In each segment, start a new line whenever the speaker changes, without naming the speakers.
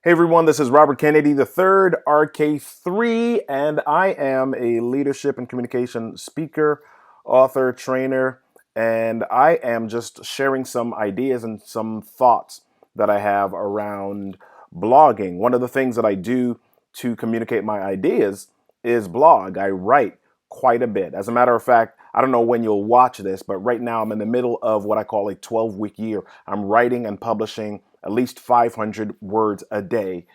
Hey everyone, this is Robert Kennedy III, RK3, and I am a leadership and communication speaker, author, trainer, and I am just sharing some ideas and some thoughts that I have around blogging. One of the things that I do to communicate my ideas is blog. I write quite a bit. As a matter of fact, I don't know when you'll watch this, but right now I'm in the middle of what I call a 12-week year. I'm writing and publishing at least 500 words a day,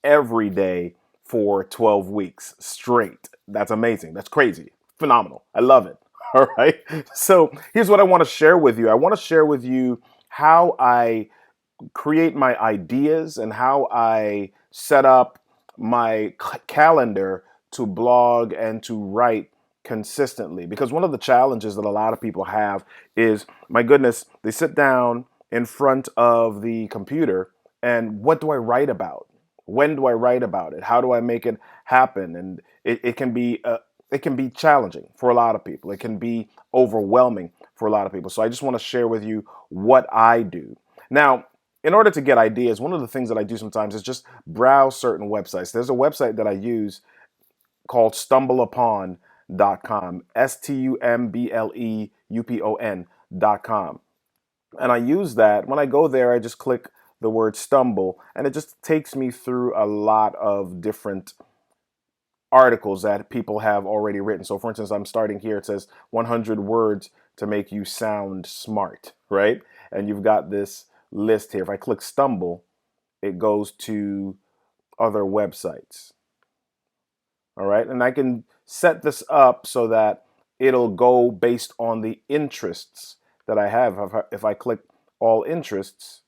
every day for 12 weeks straight. That's amazing. That's crazy. Phenomenal. I love it. All right. So here's what I want to share with you. I want to share with you how I create my ideas and how I set up my calendar to blog and to write consistently. Because one of the challenges that a lot of people have is, my goodness, they sit down in front of the computer and what do I write about? When do I write about it? How do I make it happen? And it can be challenging for a lot of people. It can be overwhelming for a lot of people. So I just want to share with you what I do. Now, in order to get ideas, one of the things that I do sometimes is just browse certain websites. There's a website that I use called stumbleupon.com, stumbleupon.com. And I use that. When I go there, I just click the word stumble, and it just takes me through a lot of different articles that people have already written. So for instance, I'm starting here. It says 100 words to make you sound smart, right? And you've got this list here. If I click stumble, it goes to other websites. All right. And I can set this up so that it'll go based on the interests that I have. If I click all interests,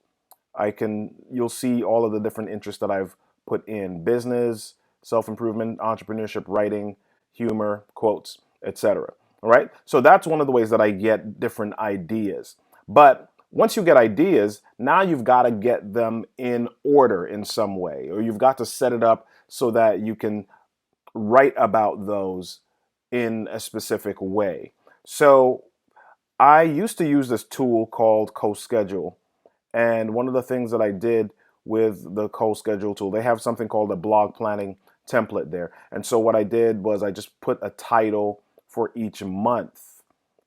you'll see all of the different interests that I've put in: business, self-improvement, entrepreneurship, writing, humor, quotes, etc. All right. So that's one of the ways that I get different ideas. But once you get ideas, now you've got to get them in order in some way, or you've got to set it up so that you can write about those in a specific way. So I used to use this tool called CoSchedule. And one of the things that I did with the CoSchedule tool, they have something called a blog planning template there. And so what I did was I just put a title for each month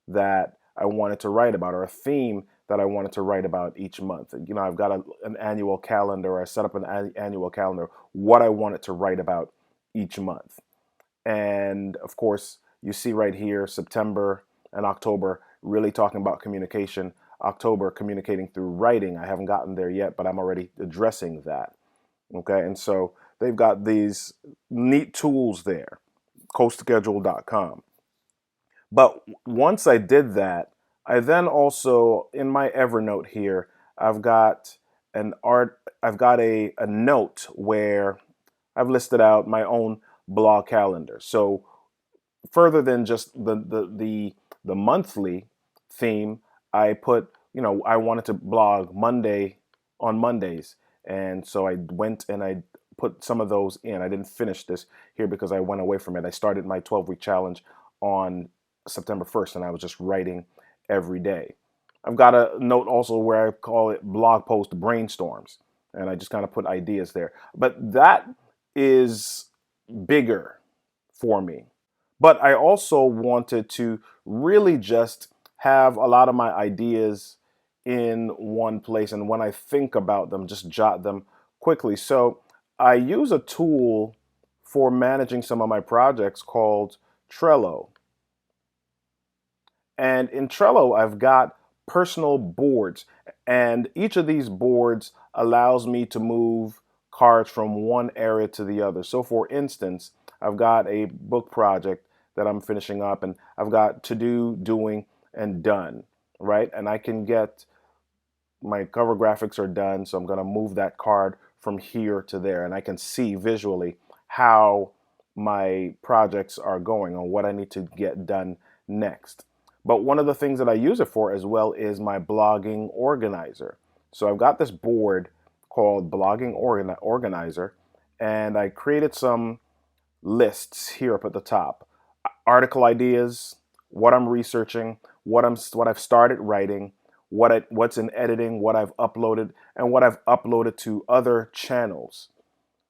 that I wanted to write about, or a theme that I wanted to write about each month. You know, I've got an annual calendar. I set up an annual calendar, what I wanted to write about each month. And of course, you see right here, September and October, really talking about communication. October, communicating through writing. I haven't gotten there yet, but I'm already addressing that. Okay, and so they've got these neat tools there, coschedule.com. But once I did that, I then also, in my Evernote here, I've got a note where I've listed out my own blog calendar. So further than just the monthly theme, I put, I wanted to blog on Mondays. And so I went and I put some of those in. I didn't finish this here because I went away from it. I started my 12-week challenge on September 1st, and I was just writing every day. I've got a note also where I call it blog post brainstorms, and I just kind of put ideas there. But that is bigger for me. But I also wanted to really just have a lot of my ideas in one place, and when I think about them, just jot them quickly. So I use a tool for managing some of my projects called Trello. And in Trello, I've got personal boards, and each of these boards allows me to move cards from one area to the other. So for instance, I've got a book project that I'm finishing up, and I've got to do, doing, and done, right? And I can get my cover graphics are done, so I'm going to move that card from here to there, and I can see visually how my projects are going and what I need to get done next. But one of the things that I use it for as well is my blogging organizer. So I've got this board called Blogging Organizer, and I created some lists here up at the top. Article ideas, what I'm researching, what I've started writing, what's in editing, what I've uploaded, and what I've uploaded to other channels.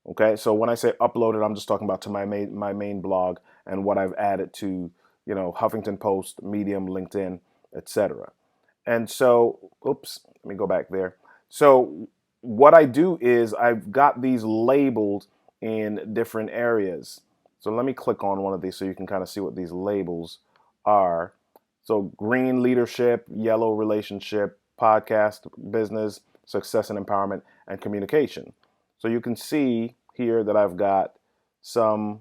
Okay, so when I say uploaded, I'm just talking about to my main blog and what I've added to, Huffington Post, Medium, LinkedIn, etc. And so, oops, let me go back there. So what I do is I've got these labeled in different areas. So let me click on one of these so you can kind of see what these labels are. So green leadership, yellow relationship, podcast, business, success and empowerment, and communication. So you can see here that I've got some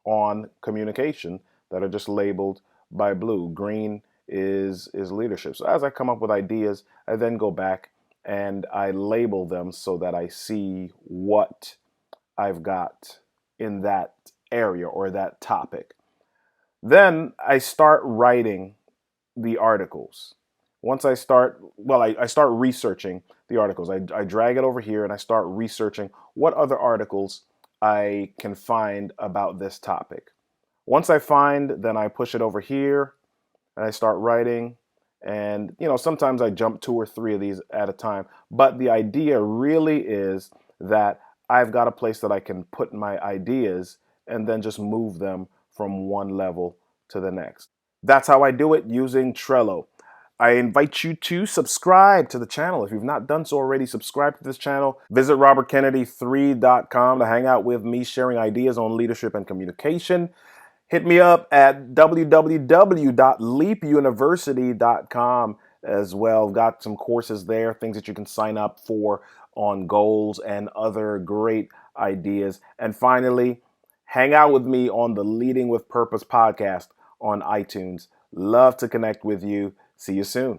on communication that are just labeled by blue. Green is leadership. So as I come up with ideas, I then go back and I label them so that I see what I've got in that area or that topic. Then I start writing the articles. Once I start, well, I start researching the articles. I drag it over here and I start researching what other articles I can find about this topic. Once I find, then I push it over here and I start writing. And, sometimes I jump two or three of these at a time. But the idea really is that I've got a place that I can put my ideas and then just move them from one level to the next. That's how I do it using Trello. I invite you to subscribe to the channel. If you've not done so already, subscribe to this channel. Visit robertkennedy3.com to hang out with me sharing ideas on leadership and communication. Hit me up at www.leapuniversity.com as well. Got some courses there, things that you can sign up for on goals and other great ideas. And finally, hang out with me on the Leading with Purpose podcast on iTunes. Love to connect with you. See you soon.